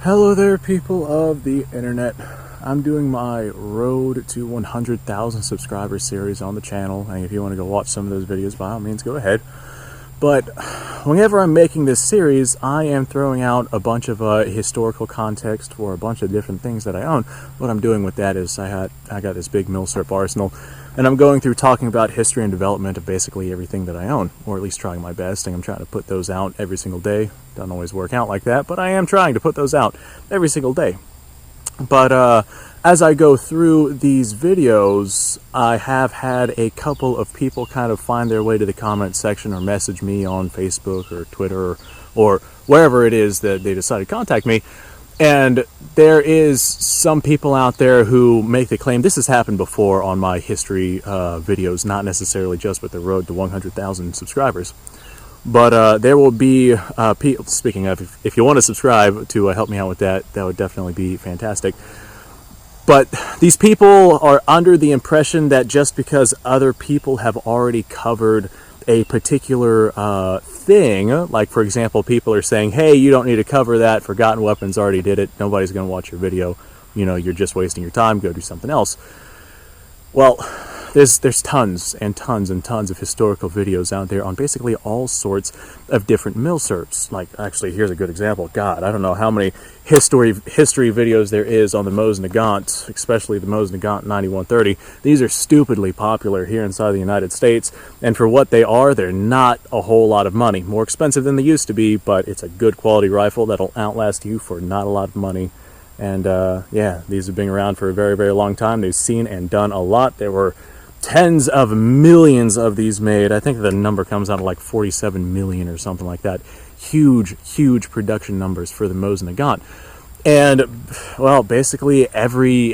Hello there, people of the internet. I'm doing my Road to 100,000 subscribers series on the channel, and if you want to go watch some of those videos, by all means, go ahead. But whenever I'm making this series, I am throwing out a bunch of historical context for a bunch of different things that I own. What I'm doing with that is I got this big milsurp arsenal, and I'm going through talking about history and development of basically everything that I own, or at least trying my best, and I'm trying to put those out every single day. Doesn't always work out like that, but I am trying to put those out every single day. But as I go through these videos, I have had a couple of people kind of find their way to the comment section or message me on Facebook or Twitter or wherever it is that they decide to contact me. And there is some people out there who make the claim, this has happened before on my history videos, not necessarily just with the road to 100,000 subscribers. But there will be people, speaking of, if you want to subscribe to help me out with that, that would definitely be fantastic. But these people are under the impression that just because other people have already covered a particular thing, like for example, people are saying, hey, you don't need to cover that, Forgotten Weapons already did it, nobody's going to watch your video, you know, you're just wasting your time, go do something else. Well, there's tons and tons and tons of historical videos out there on basically all sorts of different milsurps. Like, actually, here's a good example. God, I don't know how many history videos there is on the Mosin Nagant, especially the Mosin Nagant 9130. These are stupidly popular here inside the United States, and for what they are, they're not a whole lot of money. More expensive than they used to be, but it's a good quality rifle that'll outlast you for not a lot of money. And yeah, these have been around for a very, very long time. They've seen and done a lot. There were tens of millions of these made. I think the number comes out to like 47 million or something like that. Huge, huge production numbers for the Mosin Nagant. And, well, basically every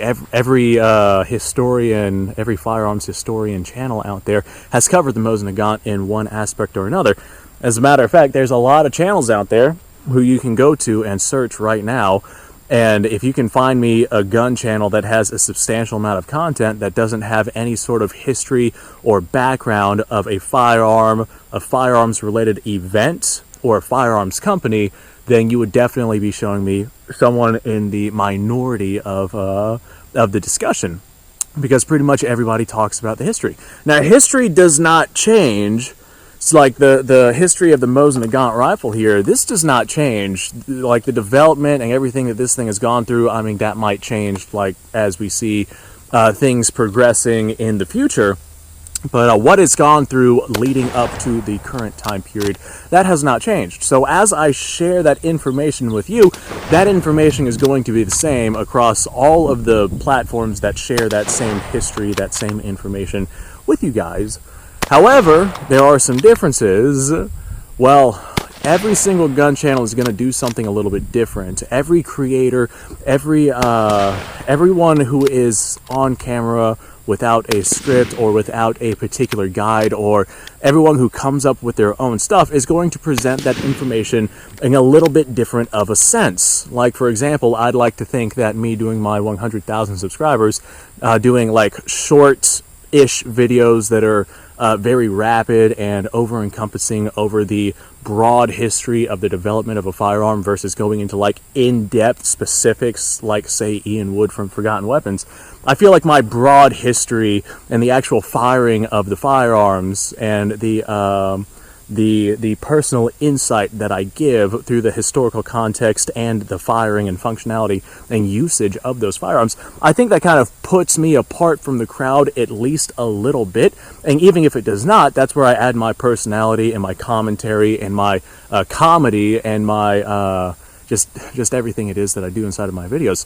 historian, every firearms historian channel out there has covered the Mosin Nagant in one aspect or another. As a matter of fact, there's a lot of channels out there who you can go to and search right now. And if you can find me a gun channel that has a substantial amount of content that doesn't have any sort of history or background of a firearm, a firearms-related event, or a firearms company, then you would definitely be showing me someone in the minority of the discussion. Because pretty much everybody talks about the history. Now, history does not change. It's like the history of the Mosin Nagant rifle here, this does not change. Like the development and everything that this thing has gone through, I mean, that might change like as we see things progressing in the future. But what it's gone through leading up to the current time period, that has not changed. So as I share that information with you, that information is going to be the same across all of the platforms that share that same history, that same information with you guys. However, there are some differences. Well, every single gun channel is going to do something a little bit different. Every creator, everyone who is on camera without a script or without a particular guide, or everyone who comes up with their own stuff is going to present that information in a little bit different of a sense. Like, for example, I'd like to think that me doing my 100,000 subscribers, doing like short-ish videos that are very rapid and over-encompassing over the broad history of the development of a firearm versus going into like in-depth specifics like, say, Ian Wood from Forgotten Weapons. I feel like my broad history and the actual firing of the firearms and the personal insight that I give through the historical context and the firing and functionality and usage of those firearms, I think that kind of puts me apart from the crowd at least a little bit. And even if it does not, that's where I add my personality and my commentary and my comedy and my just everything it is that I do inside of my videos.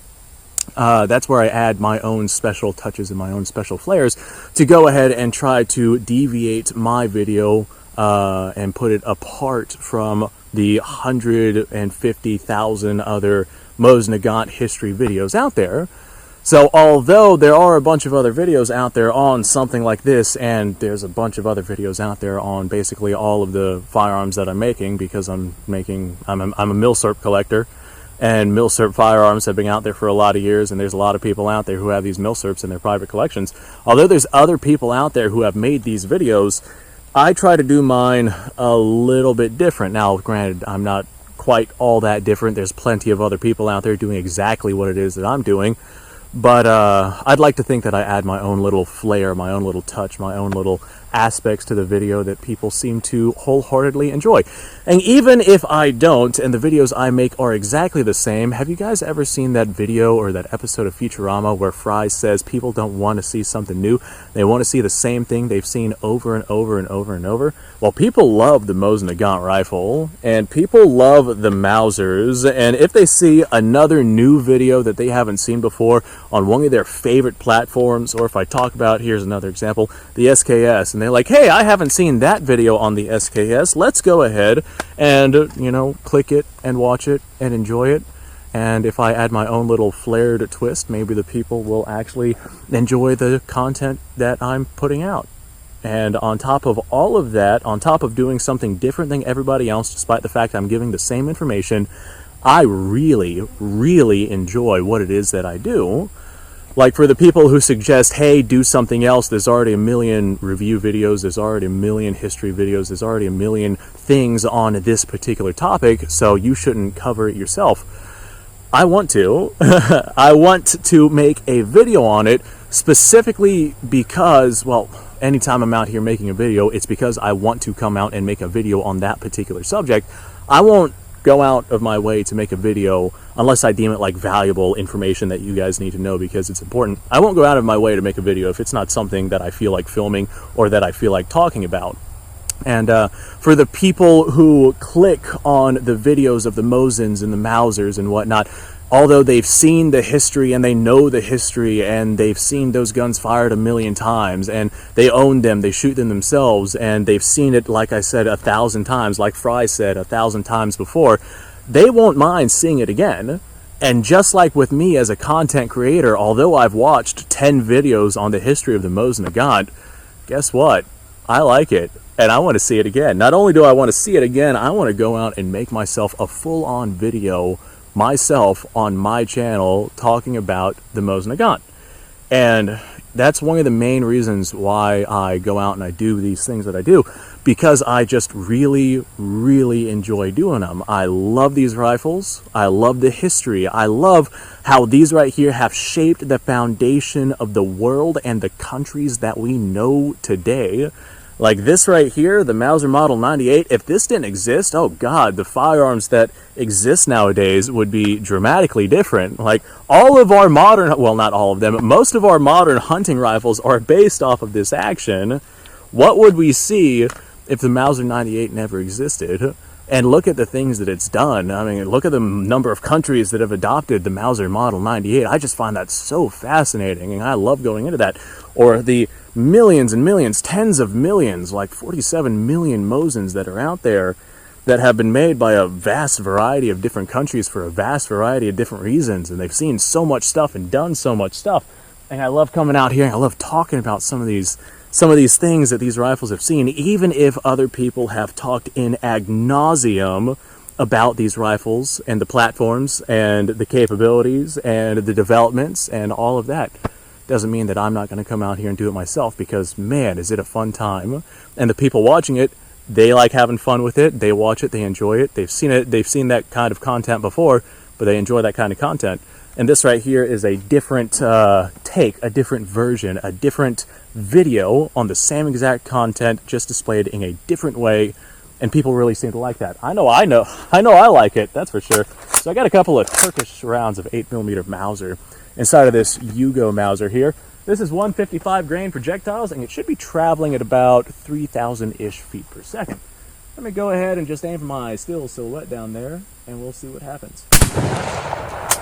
That's where I add my own special touches and my own special flares to go ahead and try to deviate my video and put it apart from the 150,000 other Mosin Nagant history videos out there. So although there are a bunch of other videos out there on something like this, and there's a bunch of other videos out there on basically all of the firearms that I'm making, because I'm a milsurp collector, and milsurp firearms have been out there for a lot of years, and there's a lot of people out there who have these milsurps in their private collections. Although there's other people out there who have made these videos, I try to do mine a little bit different. Now, granted, I'm not quite all that different. There's plenty of other people out there doing exactly what it is that I'm doing. But I'd like to think that I add my own little flair, my own little touch, my own little aspects to the video that people seem to wholeheartedly enjoy. And even if I don't, and the videos I make are exactly the same, have you guys ever seen that video or that episode of Futurama where Fry says people don't want to see something new, they want to see the same thing they've seen over and over and over and over? Well, people love the Mosin Nagant rifle, and people love the Mausers, and if they see another new video that they haven't seen before on one of their favorite platforms, or if I talk about, here's another example, the SKS, and they're like, hey, I haven't seen that video on the SKS, let's go ahead and, you know, click it and watch it and enjoy it. And if I add my own little flared twist, maybe the people will actually enjoy the content that I'm putting out. And on top of all of that, on top of doing something different than everybody else, despite the fact I'm giving the same information, I really, really enjoy what it is that I do. Like for the people who suggest, hey, do something else, there's already a million review videos, there's already a million history videos, there's already a million things on this particular topic, so you shouldn't cover it yourself. I want to. I want to make a video on it specifically because, well, anytime I'm out here making a video, it's because I want to come out and make a video on that particular subject. I won't go out of my way to make a video unless I deem it like valuable information that you guys need to know because it's important. I won't go out of my way to make a video if it's not something that I feel like filming or that I feel like talking about. And for the people who click on the videos of the Mosins and the Mausers and whatnot, although they've seen the history and they know the history and they've seen those guns fired a million times and they own them, they shoot them themselves, and they've seen it, like I said, 1,000 times, like Fry said 1,000 times before, they won't mind seeing it again. And just like with me as a content creator, although I've watched 10 videos on the history of the Mosin Nagant, guess what? I like it. And I want to see it again. Not only do I want to see it again, I want to go out and make myself a full-on video myself on my channel talking about the Mosin Nagant. And that's one of the main reasons why I go out and I do these things that I do, because I just really, really enjoy doing them. I love these rifles. I love the history. I love how these right here have shaped the foundation of the world and the countries that we know today. Like this right here, the Mauser Model 98, if this didn't exist, oh God, the firearms that exist nowadays would be dramatically different. Like all of our modern, well, not all of them, but most of our modern hunting rifles are based off of this action. What would we see if the Mauser 98 never existed? And look at the things that it's done. I mean, look at the number of countries that have adopted the Mauser Model 98. I just find that so fascinating, and I love going into that. Or the millions and millions, tens of millions, like 47 million Mosins that are out there that have been made by a vast variety of different countries for a vast variety of different reasons. And they've seen so much stuff and done so much stuff. And I love coming out here and I love talking about some of these things that these rifles have seen, even if other people have talked in ad nauseum about these rifles and the platforms and the capabilities and the developments and all of that. Doesn't mean that I'm not going to come out here and do it myself, because man, is it a fun time. And the people watching it, they like having fun with it. They watch it, they enjoy it. They've seen that kind of content before, but they enjoy that kind of content. And this right here is a different take, a different version, a different video on the same exact content, just displayed in a different way, and people really seem to like that. I know I like it, that's for sure. So I got a couple of Turkish rounds of 8mm Mauser inside of this Yugo Mauser here. This is 155 grain projectiles, and it should be traveling at about 3,000-ish feet per second. Let me go ahead and just aim for my still silhouette down there, and we'll see what happens.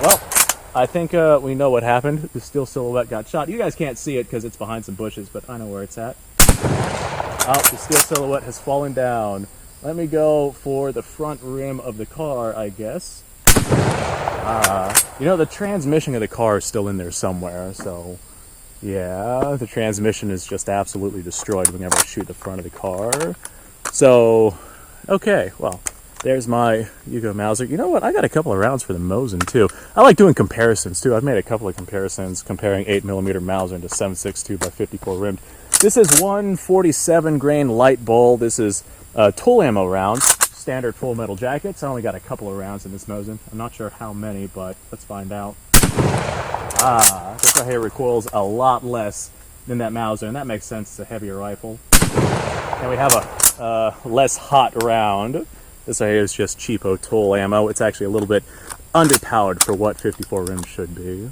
Well, I think we know what happened. The still silhouette got shot. You guys can't see it because it's behind some bushes, but I know where it's at. Oh, the still silhouette has fallen down. Let me go for the front rim of the car, I guess. You know, the transmission of the car is still in there somewhere, so yeah, the transmission is just absolutely destroyed whenever I shoot the front of the car. So, okay, well, there's my Yugo Mauser. You know what? I got a couple of rounds for the Mosin, too. I like doing comparisons, too. I've made a couple of comparisons comparing 8mm Mauser into 7.62 by 54 rimmed. This is 147 grain light bull. This is tool ammo rounds. standard full metal jackets. I only got a couple of rounds in this Mosin. I'm not sure how many, but let's find out. This right here recoils a lot less than that Mauser, and that makes sense. It's a heavier rifle. And we have a less hot round. This right here is just cheapo tool ammo. It's actually a little bit underpowered for what 54 rims should be.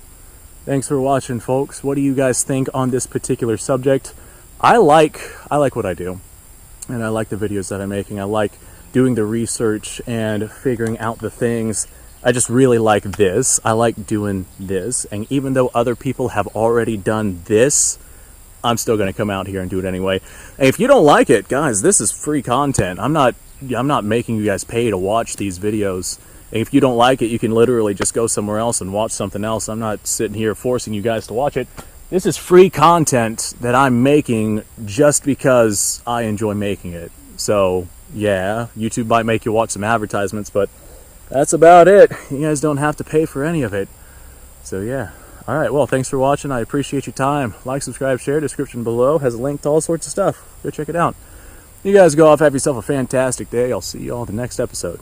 Thanks for watching, folks. What do you guys think on this particular subject? I like what I do, and I like the videos that I'm making. I like doing the research and figuring out the things. I just really like this. I like doing this, and even though other people have already done this, I'm still going to come out here and do it anyway. And if you don't like it, guys, this is free content. I'm not making you guys pay to watch these videos. And if you don't like it, you can literally just go somewhere else and watch something else. I'm not sitting here forcing you guys to watch it. This is free content that I'm making just because I enjoy making it. So, yeah, YouTube might make you watch some advertisements, but that's about it. You guys don't have to pay for any of it. So, yeah. All right, well, thanks for watching. I appreciate your time. Like, subscribe, share. Description below has a link to all sorts of stuff. Go check it out. You guys go off, have yourself a fantastic day. I'll see you all in the next episode.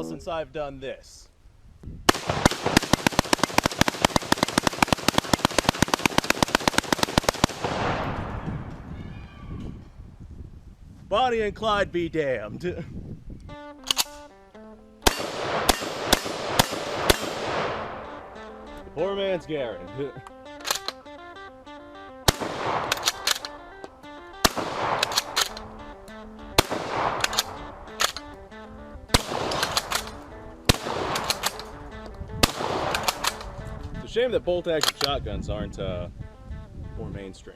Since I've done this. Bonnie and Clyde be damned. Poor man's Garen. Shame that bolt-action shotguns aren't more mainstream.